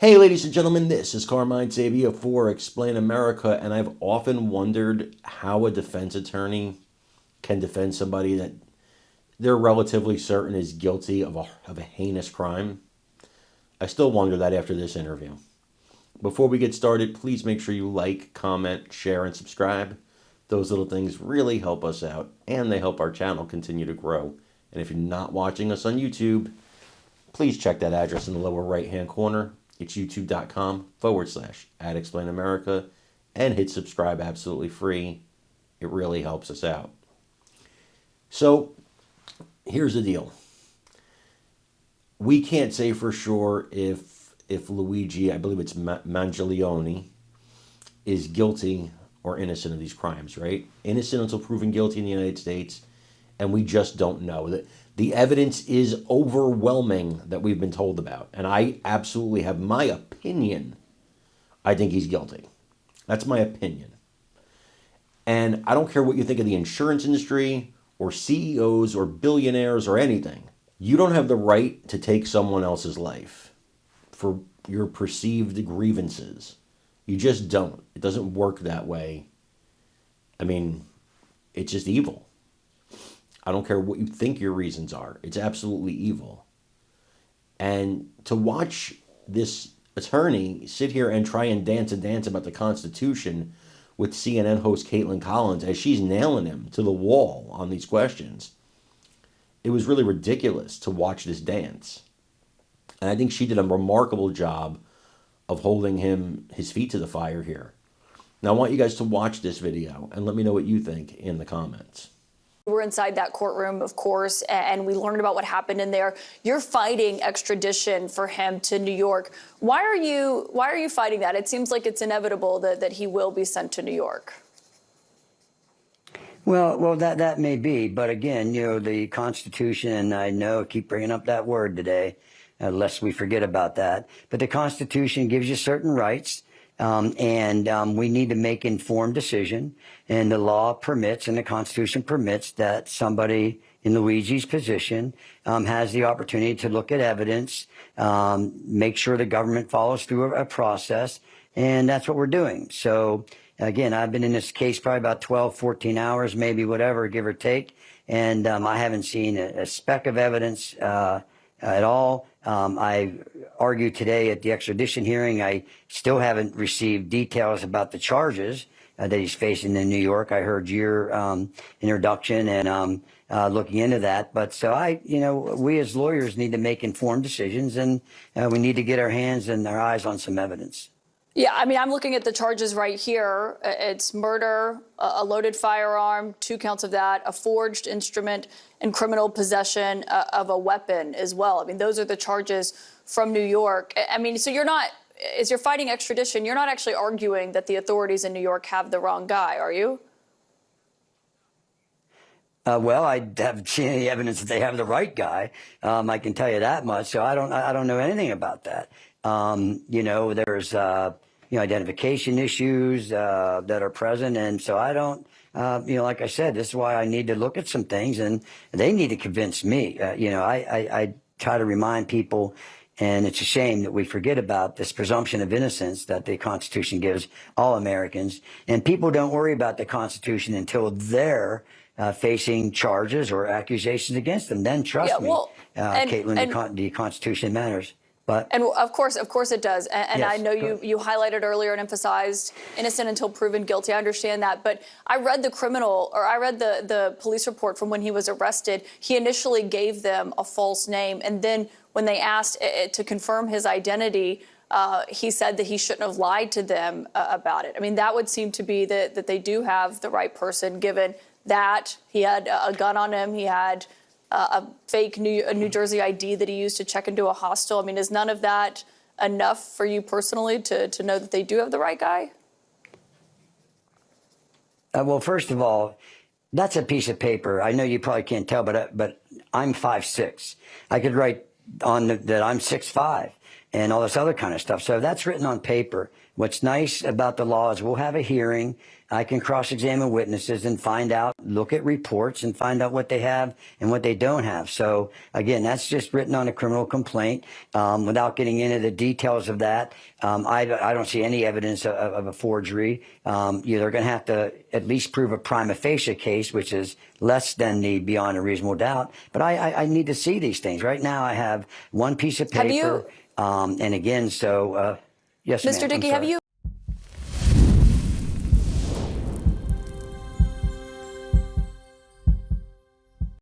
Hey, ladies and gentlemen, this is Carmine Sabia for Explain America, and I've often wondered how a defense attorney can defend somebody that they're relatively certain is guilty of a heinous crime. I still wonder that after this interview. Before we get started, please make sure you like, comment, share, and subscribe. Those little things really help us out, and they help our channel continue to grow. And if you're not watching us on YouTube, please check that address in the lower right-hand corner. It's youtube.com/@explainamerica and hit subscribe absolutely free. It really helps us out. So here's the deal. We can't say for sure if Luigi, I believe it's Mangialeone, is guilty or innocent of these crimes, right? Innocent until proven guilty in the United States, and we just don't know. The evidence is overwhelming that we've been told about, and I absolutely have my opinion. I think he's guilty. That's my opinion. And I don't care what you think of the insurance industry or CEOs or billionaires or anything. You don't have the right to take someone else's life for your perceived grievances. You just don't. It doesn't work that way. I mean, it's just evil. I don't care what you think your reasons are. It's absolutely evil. And to watch this attorney sit here and try and dance a dance about the Constitution with CNN host Caitlin Collins as she's nailing him to the wall on these questions, it was really ridiculous to watch this dance. And I think she did a remarkable job of holding his feet to the fire here. Now, I want you guys to watch this video and let me know what you think in the comments. We're inside that courtroom, of course, and we learned about what happened in there. You're fighting extradition for him to New York. Why are you fighting that? It seems like it's inevitable that he will be sent to New York. Well, that may be, but again, the Constitution, and I know I keep bringing up that word today, lest we forget about that. But the Constitution gives you certain rights. We need to make informed decision, and the law permits and the Constitution permits that somebody in Luigi's position has the opportunity to look at evidence, make sure the government follows through a process, and that's what we're doing. So again, I've been in this case probably about 12, 14 hours, maybe whatever, give or take, and I haven't seen a speck of evidence at all. I argued today at the extradition hearing. I still haven't received details about the charges that he's facing in New York. I heard your introduction and looking into that. But so we as lawyers need to make informed decisions, and we need to get our hands and our eyes on some evidence. Yeah, I mean, I'm looking at the charges right here. It's murder, a loaded firearm, 2 counts of that, a forged instrument, and criminal possession of a weapon as well. I mean, those are the charges from New York. I mean, so as you're fighting extradition, you're not actually arguing that the authorities in New York have the wrong guy, are you? Well, I haven't seen any evidence that they have the right guy. I can tell you that much. So I don't know anything about that. There's identification issues that are present, and so I don't. Like I said, this is why I need to look at some things, and they need to convince me. I try to remind people, and it's a shame that we forget about this presumption of innocence that the Constitution gives all Americans, and people don't worry about the Constitution until they're facing charges or accusations against them. Then trust me, Caitlin, the Constitution matters. And of course it does. And yes, I know you highlighted earlier and emphasized innocent until proven guilty. I understand that. But I read the police report from when he was arrested. He initially gave them a false name. And then when they asked to confirm his identity, he said that he shouldn't have lied to them about it. I mean, that would seem to be that they do have the right person, given that he had a gun on him. He had a fake New Jersey ID that he used to check into a hostel. I mean, is none of that enough for you personally to know that they do have the right guy? Well, first of all, that's a piece of paper. I know you probably can't tell, but I'm 5'6". I could write on that I'm 6'5", and all this other kind of stuff. So that's written on paper. What's nice about the law is we'll have a hearing. I can cross-examine witnesses and find out, look at reports and find out what they have and what they don't have. So again, that's just written on a criminal complaint. Without getting into the details of that, I don't see any evidence of a forgery. They're going to have to at least prove a prima facie case, which is less than the beyond a reasonable doubt. But I need to see these things. Right now I have one piece of paper. And again, so yes, Mr. ma'am, Dickey, have you